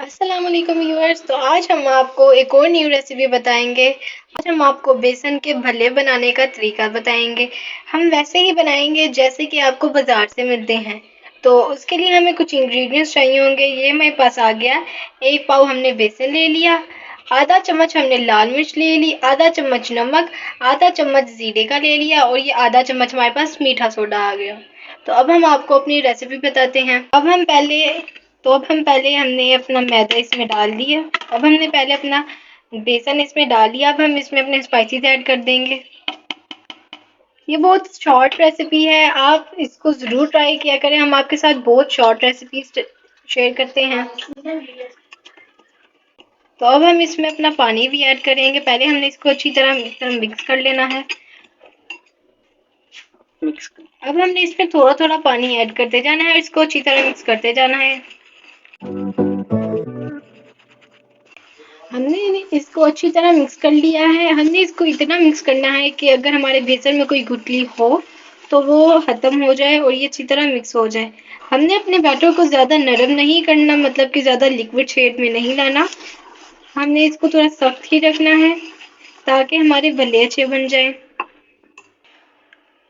अस्सलाम वालेकुम व्यूअर्स। तो आज हम आपको एक और न्यू रेसिपी बताएंगे। आज हम आपको बेसन के भल्ले बनाने का तरीका बताएंगे। हम वैसे ही बनाएंगे जैसे कि आपको बाजार से मिलते हैं। तो उसके लिए हमें कुछ इंग्रेडिएंट्स चाहिए होंगे। ये मेरे पास आ गया। 1 पाव हमने बेसन ले लिया, आधा चम्मच हमने लाल मिर्च ले ली, आधा चम्मच नमक, आधा चम्मच जीरे का ले लिया और ये आधा चम्मच हमारे पास मीठा सोडा आ गया। तो अब हम आपको अपनी रेसिपी बताते हैं। अब हम पहले हमने अपना मैदा इसमें डाल दिया। अब हमने पहले अपना बेसन इसमें डाल दिया। अब हम इसमें अपने स्पाइसेस ऐड कर देंगे। ये बहुत शॉर्ट रेसिपी है, आप इसको ज़रूर ट्राई किया करें। हम आपके साथ बहुत शॉर्ट रेसिपीज शेयर करते हैं। तो अब हम इसमें अपना पानी भी ऐड करेंगे। पहले हमने इसको अच्छी तरह मिक्स कर लेना है। अब हमने इसमें थोड़ा थोड़ा पानी ऐड करते जाना है, इसको अच्छी तरह मिक्स करते जाना है। हमने इसको अच्छी तरह मिक्स कर लिया है। हमने इसको इतना मिक्स करना है कि अगर हमारे बेसन में कोई गुठली हो तो वो खत्म हो जाए और ये अच्छी तरह मिक्स हो जाए। हमने अपने बैटर को ज़्यादा नरम नहीं करना, मतलब कि ज़्यादा लिक्विड शेड में नहीं लाना। हमने इसको थोड़ा सख्त ही रखना है ताकि हमारे भल्ले अच्छे बन जाएं।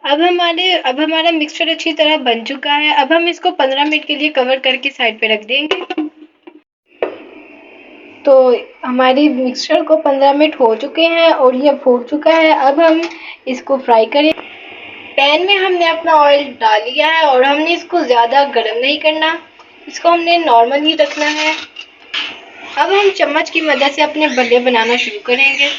अब हमारा मिक्सचर अच्छी तरह बन चुका है। अब हम इसको 15 मिनट के लिए कवर करके साइड पे रख देंगे। तो हमारी मिक्सचर को 15 मिनट हो चुके हैं और ये फूल चुका है। अब हम इसको फ्राई करें। पैन में हमने अपना ऑयल डाल लिया है और हमने इसको ज़्यादा गर्म नहीं करना, इसको हमने नॉर्मल ही रखना है। अब हम चम्मच की मदद से अपने भल्ले बनाना शुरू करेंगे।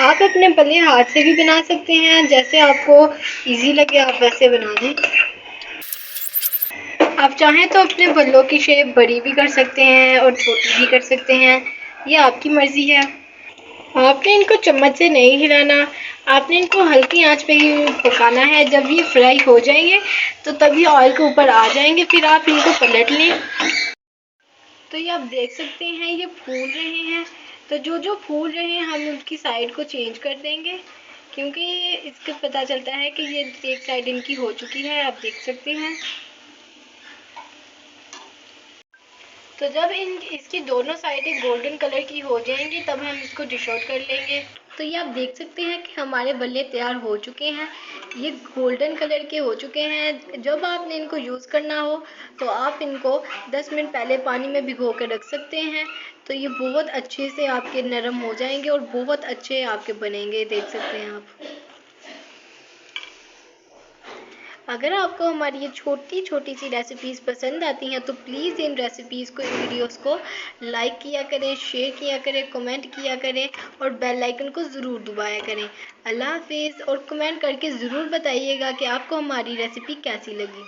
आप अपने भल्ले हाथ से भी बना सकते हैं, जैसे आपको इजी लगे आप वैसे बना दें। आप चाहें तो अपने भल्लों की शेप बड़ी भी कर सकते हैं और छोटी भी कर सकते हैं, ये आपकी मर्जी है। आपने इनको चम्मच से नहीं हिलाना, आपने इनको हल्की आंच पे ही पकाना है। जब ये फ्राई हो जाएंगे तो तभी ऑयल के ऊपर आ जाएंगे, फिर आप इनको पलट लें। तो ये आप देख सकते हैं ये फूल रहे हैं। तो जो जो फूल रहे हैं हम उनकी साइड को चेंज कर देंगे, क्योंकि इससे पता चलता है कि ये एक साइड इनकी हो चुकी है। आप देख सकते हैं। तो जब इसकी दोनों साइडें गोल्डन कलर की हो जाएंगी तब हम इसको डिश आउट कर लेंगे। तो ये आप देख सकते हैं कि हमारे भल्ले तैयार हो चुके हैं। ये गोल्डन कलर के हो चुके हैं। जब आपने इनको यूज़ करना हो तो आप इनको 10 मिनट पहले पानी में भिगो कर रख सकते हैं। तो ये बहुत अच्छे से आपके नरम हो जाएंगे और बहुत अच्छे आपके बनेंगे, देख सकते हैं आप। अगर आपको हमारी ये छोटी छोटी सी रेसिपीज़ पसंद आती हैं तो प्लीज़ इन रेसिपीज़ को, इन वीडियोस को लाइक किया करें, शेयर किया करें, कमेंट किया करें और बेल आइकन को ज़रूर दबाया करें। अल्लाह हाफिज़। और कमेंट करके ज़रूर बताइएगा कि आपको हमारी रेसिपी कैसी लगी।